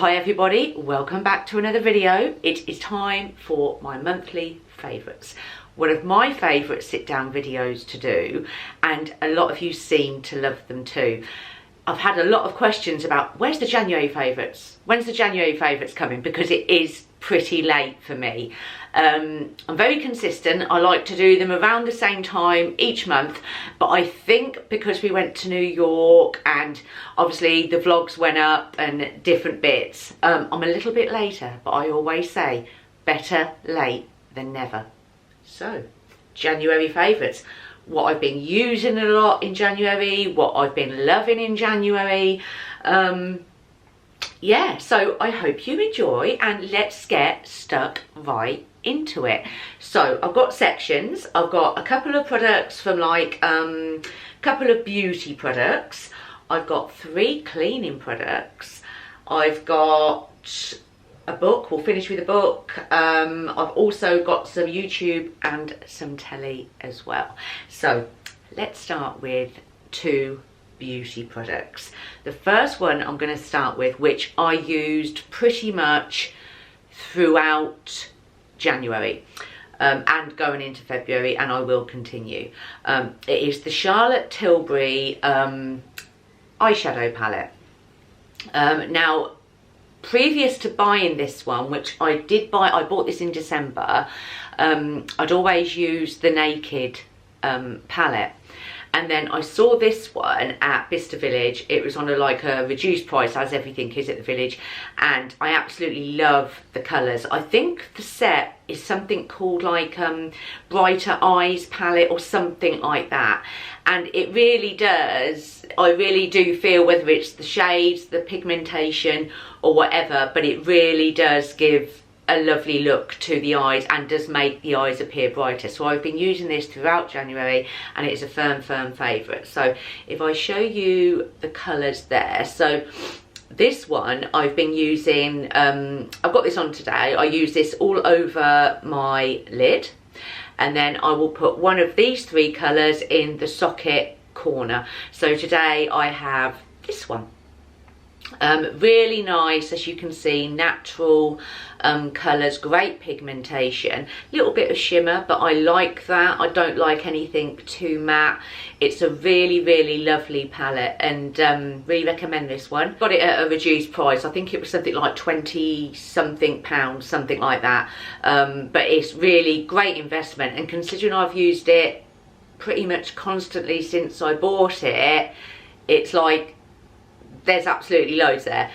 Hi everybody, welcome back to another video. It is time for my monthly favourites. One of my favourite sit down videos to do, and a lot of you seem to love them too. I've had a lot of questions about where's the January favourites? When's the January favourites coming? Because it is pretty late for me. I'm very consistent. I like to do them around the same time each month, but I think because we went to New York and obviously the vlogs went up and different bits, I'm a little bit later, but I always say better late than never. So, January favourites. What I've been using a lot in January, what I've been loving in January. Yeah, so I hope you enjoy, and let's get stuck right into it. So I've got sections. I've got a couple of products from like a couple of beauty products. I've got 3 cleaning products. I've got a book. We'll finish with a book. I've also got some YouTube and some telly as well. So let's start with 2 beauty products. The first one I'm going to start with, which I used pretty much throughout January and going into February, and I will continue. It is the Charlotte Tilbury eyeshadow palette. Now, previous to buying this one, which I did buy, I bought this in December, I'd always used the Naked palette. And then I saw this one at Bicester Village. It was on a reduced price, as everything is at the Village. And I absolutely love the colours. I think the set is something called like Brighter Eyes palette or something like that. And it really does, I really do feel, whether it's the shades, the pigmentation or whatever, but it really does give a lovely look to the eyes and does make the eyes appear brighter. So I've been using this throughout January and it's a firm favourite. So if I show you the colours there, so this one I've been using, I've got this on today. I use this all over my lid, and then I will put one of these 3 colours in the socket corner. So today I have this one. Really nice, as you can see, natural colours, great pigmentation, little bit of shimmer, but I like that. I don't like anything too matte. It's a really lovely palette, and really recommend this one. Got it at a reduced price. I think it was something like 20 something pounds, something like that, but it's really great investment, and considering I've used it pretty much constantly since I bought it, it's like there's absolutely loads there.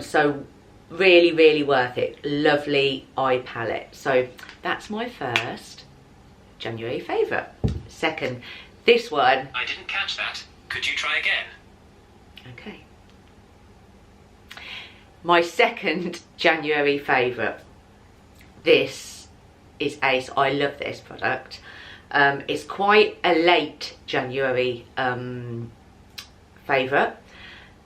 So really worth it. Lovely eye palette. So that's my first January favourite. Second, this one. I didn't catch that. Could you try again? Okay. My second January favourite. This is Ace. I love this product. It's quite a late January favourite.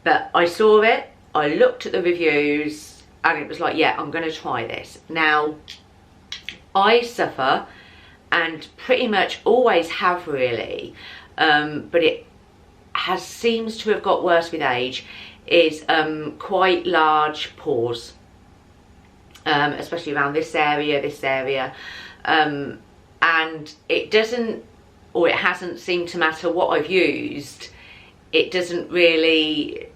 But I saw it, I looked at the reviews, and it was like, yeah, I'm going to try this. Now, I suffer, and pretty much always have really, but it seems to have got worse with age, is quite large pores, especially around this area, and it doesn't, or it hasn't seemed to matter what I've used, it doesn't really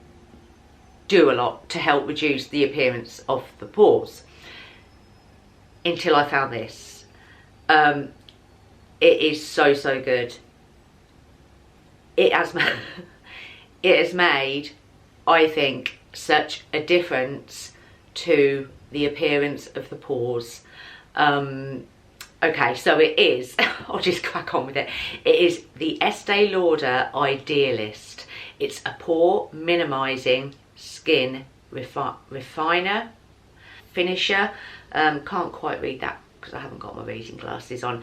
do a lot to help reduce the appearance of the pores until I found this. It is so good. It has made, I think, such a difference to the appearance of the pores. Okay, so it is, I'll just crack on with it. It is the Estee Lauder Idealist. It's a pore minimising skin refiner, finisher. Can't quite read that because I haven't got my reading glasses on.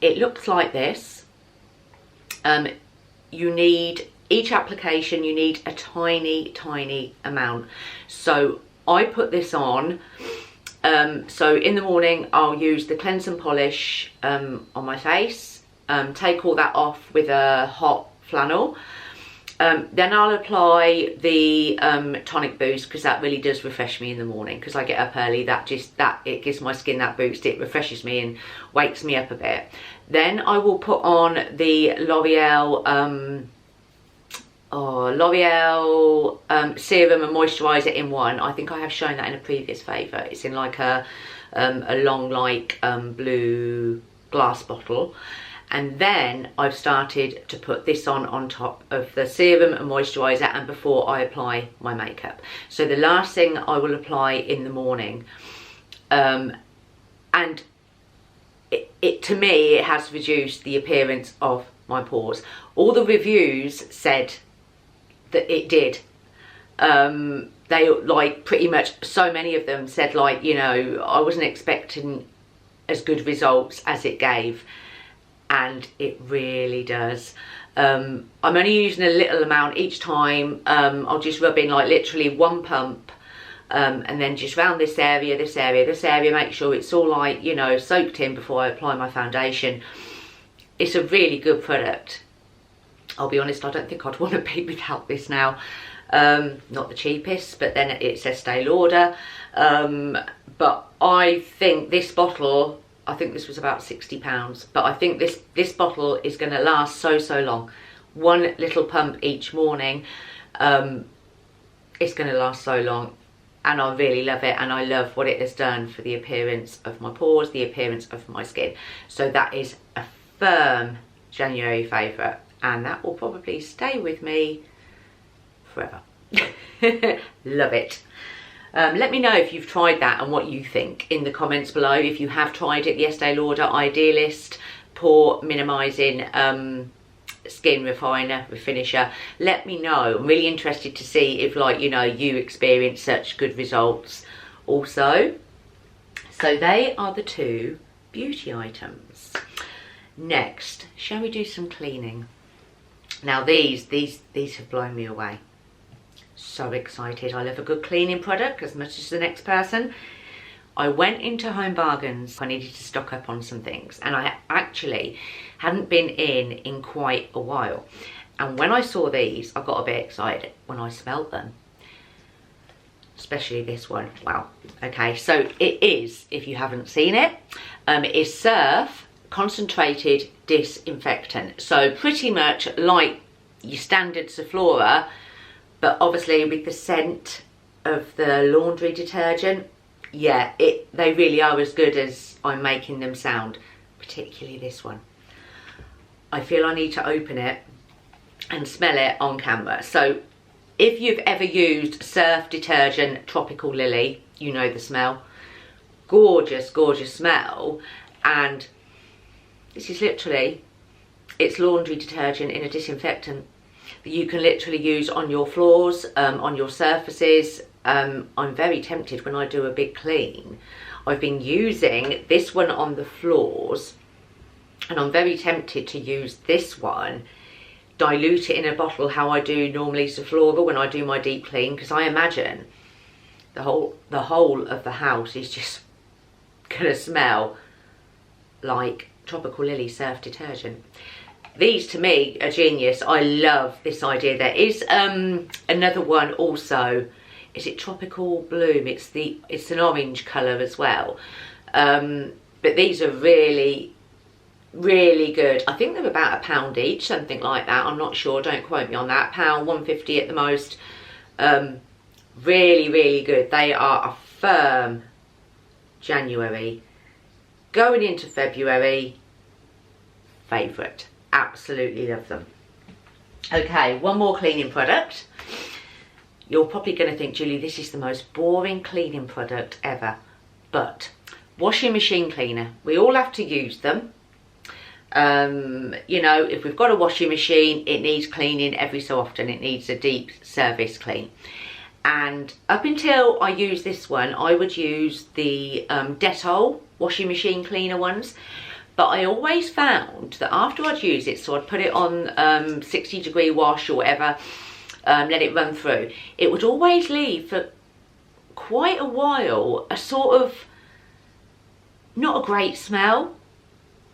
It looks like this. You need, each application you need a tiny amount. So I put this on. So in the morning I'll use the cleanse and polish on my face, take all that off with a hot flannel, Then I'll apply the tonic boost, because that really does refresh me in the morning, because I get up early. It gives my skin that boost. It refreshes me and wakes me up a bit. Then I will put on the L'Oreal serum and moisturiser in one. I think I have shown that in a previous favourite. It's in like a long like blue glass bottle. And then I've started to put this on top of the serum and moisturiser, and before I apply my makeup. So the last thing I will apply in the morning. And it to me, it has reduced the appearance of my pores. All the reviews said that it did. They like pretty much, so many of them said like, you know, I wasn't expecting as good results as it gave. And it really does. I'm only using a little amount each time. I'll just rub in like literally one pump, and then just round this area, this area, this area, make sure it's all like, you know, soaked in before I apply my foundation. It's a really good product. I'll be honest, I don't think I'd want to be without this now. Not the cheapest, but then it's Estee Lauder. But I think this bottle, I think this was about £60, but I think this bottle is going to last so long. One little pump each morning, it's going to last so long, and I really love it, and I love what it has done for the appearance of my pores, the appearance of my skin. So that is a firm January favourite, and that will probably stay with me forever. Love it. Let me know if you've tried that and what you think in the comments below. If you have tried it, the Estee Lauder Idealist Pore Minimising Skin Refinisher. Let me know. I'm really interested to see if, like, you know, you experience such good results also. So they are the two beauty items. Next, shall we do some cleaning? Now these have blown me away. So excited. I love a good cleaning product as much as the next person. I went into Home Bargains. I needed to stock up on some things, and I actually hadn't been in quite a while. And when I saw these, I got a bit excited when I smelled them. Especially this one. Wow. Okay, so it is, if you haven't seen it, it is Surf Concentrated Disinfectant. So pretty much like your standard Sephora, but obviously with the scent of the laundry detergent. Yeah, they really are as good as I'm making them sound, particularly this one. I feel I need to open it and smell it on camera. So if you've ever used Surf detergent Tropical Lily, you know the smell. Gorgeous, gorgeous smell. And this is literally, it's laundry detergent in a disinfectant that you can literally use on your floors, on your surfaces. I'm very tempted when I do a big clean. I've been using this one on the floors, and I'm very tempted to use this one, dilute it in a bottle how I do normally Sephora when I do my deep clean, because I imagine the whole of the house is just gonna smell like Tropical Lily Surf detergent. These to me are genius. I love this idea. There is another one also. Is it Tropical Bloom? It's an orange colour as well. But these are really, really good. I think they're about £1 each, something like that. I'm not sure. Don't quote me on that. £1, £1.50 at the most. Really, really good. They are a firm January. Going into February, favourite. Absolutely love them. Okay, one more cleaning product. You're probably going to think, Julie, this is the most boring cleaning product ever. But washing machine cleaner, we all have to use them. You know, if we've got a washing machine, it needs cleaning every so often. It needs a deep service clean. And up until I use this one, I would use the Dettol washing machine cleaner ones. But I always found that after I'd use it, so I'd put it on 60-degree wash or whatever, let it run through, it would always leave for quite a while a sort of, not a great smell.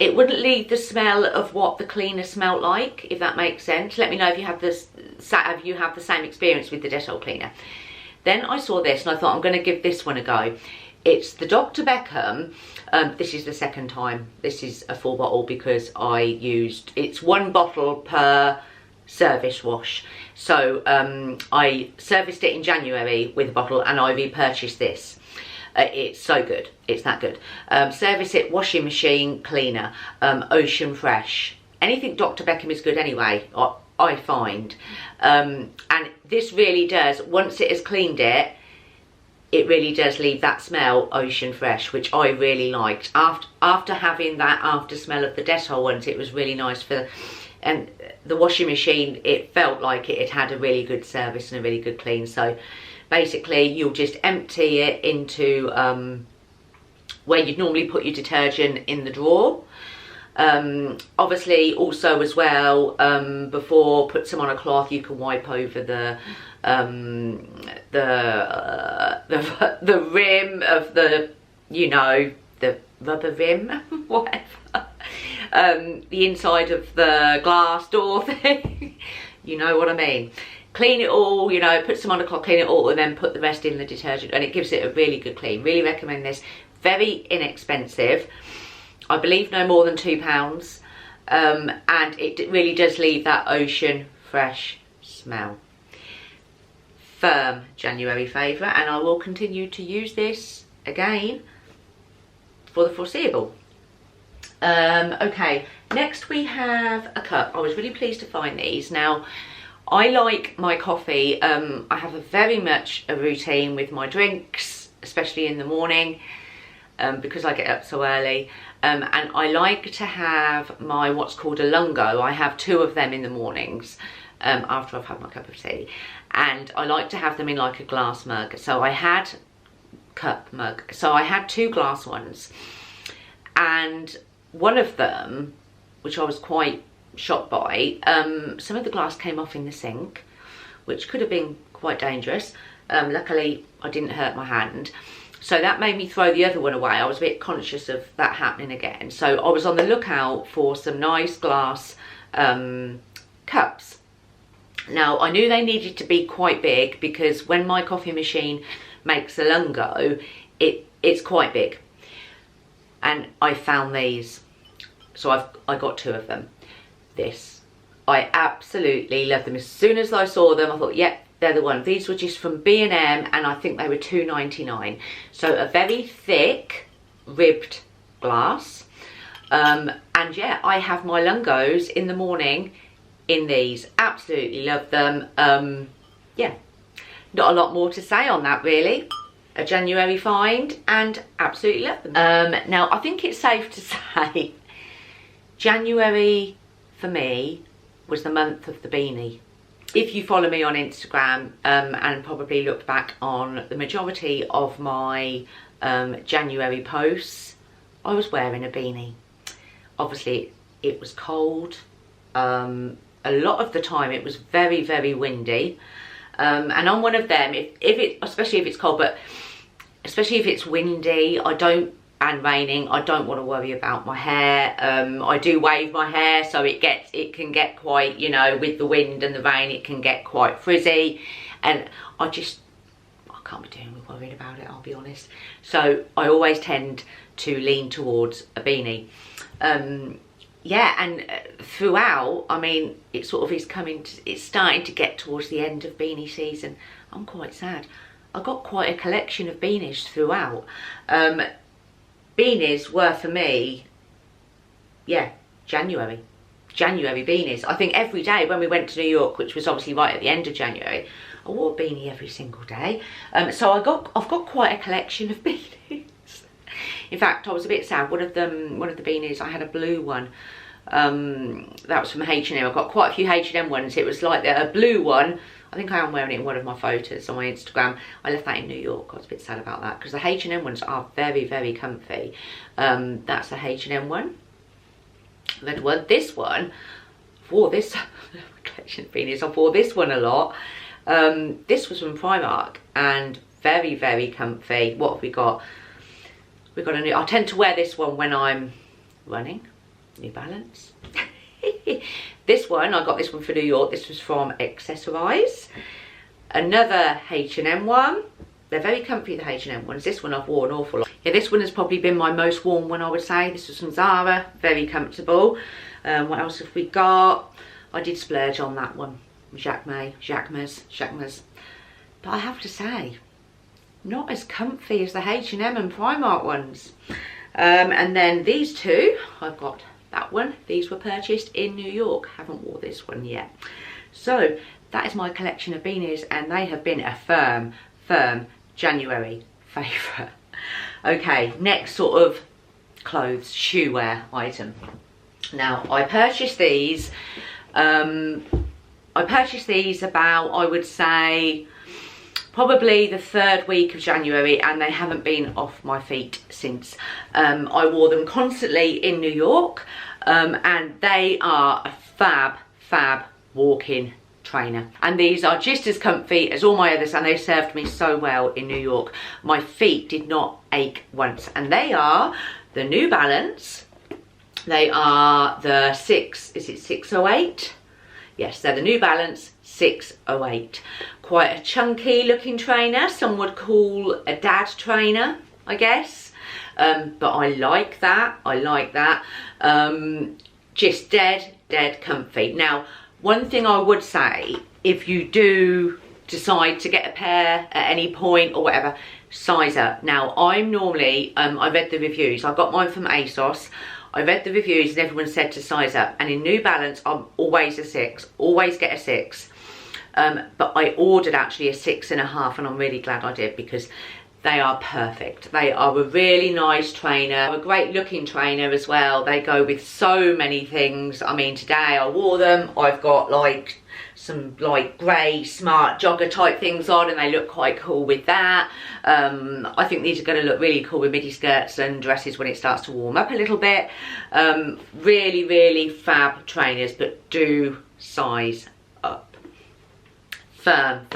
it wouldn't leave the smell of what the cleaner smelled like, if that makes sense. Let me know if you have this, if you have the same experience with the Dettol cleaner. Then I saw this and I thought I'm going to give this one a go. It's the Dr. Beckham. This is the second time. This is a full bottle because I used, it's 1 bottle per service wash. So I serviced it in January with a bottle and I repurchased this. It's so good. It's that good. Service it washing machine cleaner, Ocean Fresh. Anything Dr. Beckham is good anyway, I find. And this really does, once it has cleaned it, it really does leave that smell Ocean Fresh, which I really liked. After having that after smell of the Dettol ones, it was really nice for, and the washing machine, it felt like it had a really good service and a really good clean. So basically you'll just empty it into where you'd normally put your detergent, in the drawer. Obviously also as well, before, put some on a cloth, you can wipe over the rim of the, you know, the rubber rim, whatever, the inside of the glass door thing, you know what I mean. Clean it all, you know, put some on a cloth, clean it all, and then put the rest in the detergent, and it gives it a really good clean. Really recommend this. Very inexpensive. I believe no more than £2, and it really does leave that Ocean Fresh smell. Firm January favourite, and I will continue to use this again for the foreseeable. Okay, next we have a cup. I was really pleased to find these. Now, I like my coffee. I have very much a routine with my drinks, especially in the morning, because I get up so early. And I like to have my what's called a lungo. I have 2 of them in the mornings after I've had my cup of tea. And I like to have them in like a glass mug. So I had cup mug. So I had 2 glass ones. And one of them, which I was quite shocked by, some of the glass came off in the sink, which could have been quite dangerous. Luckily I didn't hurt my hand, so that made me throw the other one away. I was a bit conscious of that happening again, so I was on the lookout for some nice glass cups. Now I knew they needed to be quite big because when my coffee machine makes a lungo, it's quite big, and I found these, so I got 2 of them. This, I absolutely love them. As soon as I saw them, I thought, yep, they're the one. These were just from B&M, and I think they were £2.99. So a very thick ribbed glass, and yeah, I have my lungos in the morning in these. Absolutely love them. Yeah, not a lot more to say on that really. A January find, and absolutely love them. Now I think it's safe to say January for me was the month of the beanie. If you follow me on Instagram and probably looked back on the majority of my January posts, I was wearing a beanie. Obviously it was cold. A lot of the time it was very, very windy. And on one of them, especially if it's cold, but especially if it's windy, and raining, I don't want to worry about my hair. I do wave my hair, so it can get quite, you know, with the wind and the rain, it can get quite frizzy, and I can't be doing with worrying about it, I'll be honest. So I always tend to lean towards a beanie. Yeah, and throughout, I mean, it sort of is it's starting to get towards the end of beanie season. I'm quite sad. I got quite a collection of beanies throughout. Beanies were for me, yeah, January beanies. I think every day when we went to New York, which was obviously right at the end of January, I wore a beanie every single day. So I've got quite a collection of beanies. In fact, I was a bit sad. One of the beanies, I had a blue one. That was from H&M. I've got quite a few H&M ones. It was like a blue one. I think I am wearing it in one of my photos on my Instagram. I left that in New York. I was a bit sad about that because the H&M ones are very, very comfy. That's the H&M one. Then this one, for this collection of beanies, I wore this one a lot. This was from Primark and very, very comfy. What have we got? We've got a new, I tend to wear this one when I'm running. New Balance. This one, I got this one for New York. This was from Accessorize. Another H&M one. They're very comfy, the H&M ones. This one I've worn an awful lot. Yeah, this one has probably been my most worn one, I would say. This was from Zara, very comfortable. What else have we got? I did splurge on that one. Jacquemus. But I have to say, not as comfy as the H&M and Primark ones. And then these two, I've got that one. These were purchased in New York. Haven't wore this one yet. So that is my collection of beanies, and they have been a firm January favourite. Okay, next sort of clothes, shoe wear item. Now, I purchased these about, I would say, probably the 3rd week of January, and they haven't been off my feet since. I wore them constantly in New York, and they are a fab walk-in trainer, and these are just as comfy as all my others, and they served me so well in New York. My feet did not ache once, and they are the New Balance. They are the 608? Yes, they're the New Balance 608. Quite a chunky looking trainer. Some would call a dad trainer, I guess. But I like that. Just dead comfy. Now, one thing I would say, if you do decide to get a pair at any point or whatever, size up. Now, I'm normally, I read the reviews. I got mine from ASOS. I read the reviews and everyone said to size up. And in New Balance, I'm always a 6. Always get a 6. But I ordered actually a 6.5, and I'm really glad I did, because they are perfect. They are a really nice trainer, a great looking trainer as well. They go with so many things. I mean, today I wore them. I've got like some like grey smart jogger type things on, and they look quite cool with that. I think these are going to look really cool with midi skirts and dresses when it starts to warm up a little bit. Really fab trainers, but do size up. Firm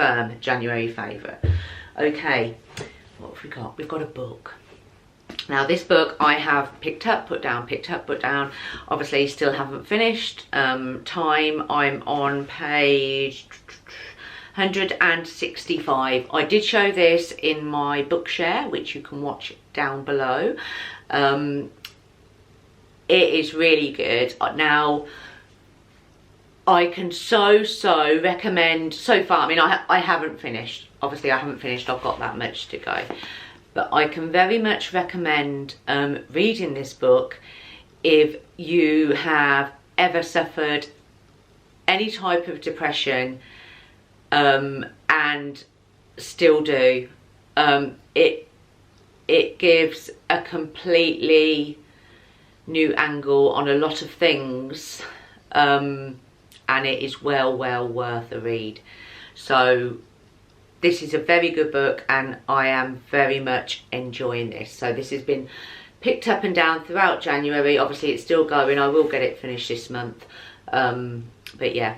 January favourite. Okay, what have we got? We've got a book. Now, this book I have picked up, put down. Obviously, still haven't finished. I'm on page 165. I did show this in my book share, which you can watch down below. It is really good. Now, I can so recommend so far. I mean, I haven't finished. Obviously, I haven't finished. I've got that much to go. But I can very much recommend reading this book if you have ever suffered any type of depression and still do. It gives a completely new angle on a lot of things, and it is well worth a read. So this is a very good book, and I am very much enjoying this. So this has been picked up and down throughout January. Obviously, it's still going. I will get it finished this month. But yeah,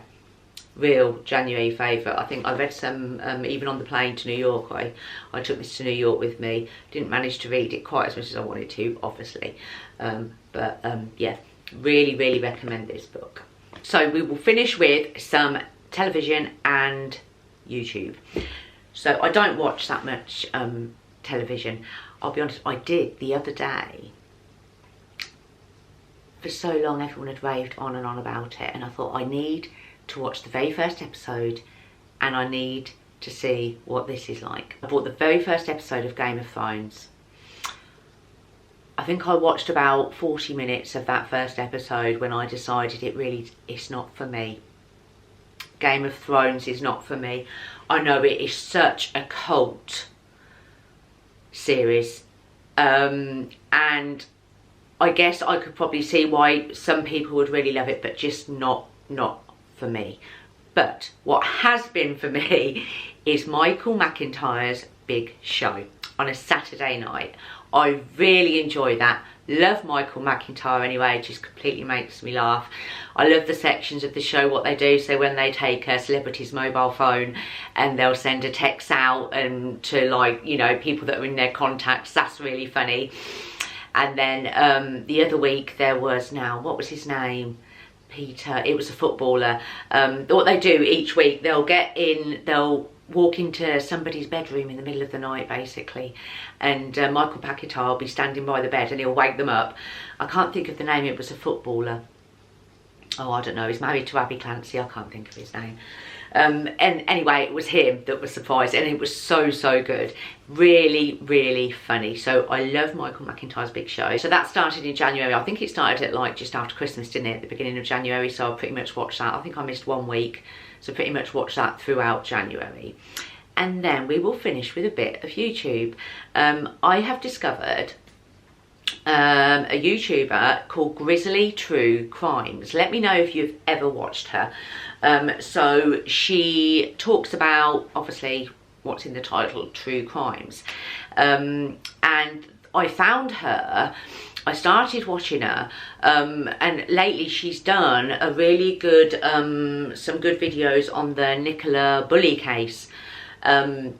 real January favourite. I think I read some, even on the plane to New York. I took this to New York with me. Didn't manage to read it quite as much as I wanted to, obviously. Yeah, really recommend this book. So we will finish with some television and YouTube. So I don't watch that much television. I'll be honest, I did the other day. For so long everyone had raved on and on about it, and I thought I need to watch the very first episode, and I need to see what this is like. I bought the very first episode of Game of Thrones. I think I watched about 40 minutes of that first episode when I decided it's not for me. Game of Thrones is not for me. I know it is such a cult series, and I guess I could probably see why some people would really love it, but just not for me. But what has been for me is Michael McIntyre's Big Show on a Saturday night. I really enjoy that. Love Michael McIntyre anyway, it just completely makes me laugh. I love the sections of the show, what they do. So when they take a celebrity's mobile phone and they'll send a text out and to, like, you know, people that are in their contacts, that's really funny. And then the other week there was, now what was his name, Peter, it was a footballer. What they do each week, they'll walk into somebody's bedroom in the middle of the night basically, and Michael Paquetá will be standing by the bed and he'll wake them up. I can't think of the name, it was a footballer. Oh, I don't know, he's married to Abby Clancy, I can't think of his name. And anyway, it was him that was surprised, and it was so good, really funny. So I love Michael McIntyre's Big Show. So that started in January. I think it started at like just after Christmas, didn't it, at the beginning of January? So I pretty much watched that. I think I missed 1 week, so pretty much watched that throughout January. And then we will finish with a bit of YouTube. I have discovered a YouTuber called Grizzly True Crimes. Let me know if you've ever watched her. So she talks about, obviously, what's in the title, true crimes. And I found her, I started watching her, and lately she's done a really good, some good videos on the Nicola Bulley case. And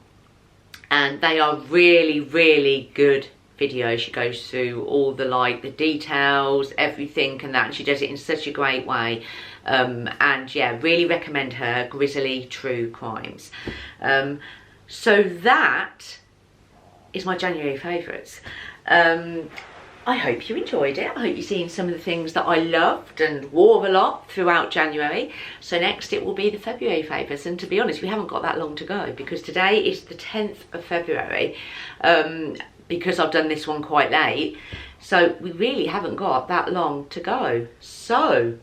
they are really good videos. She goes through all the the details, everything and that, and she does it in such a great way. And yeah, really recommend her, Grizzly True Crimes. So that is my January favourites. I hope you enjoyed it. I hope you've seen some of the things that I loved and wore a lot throughout January. So next it will be the February favourites, and to be honest, we haven't got that long to go because today is the 10th of February. Because I've done this one quite late, so we really haven't got that long to go. So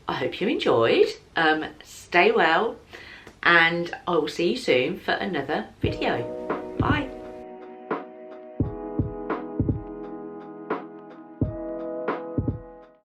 I hope you enjoyed. Stay well, and I will see you soon for another video. Bye.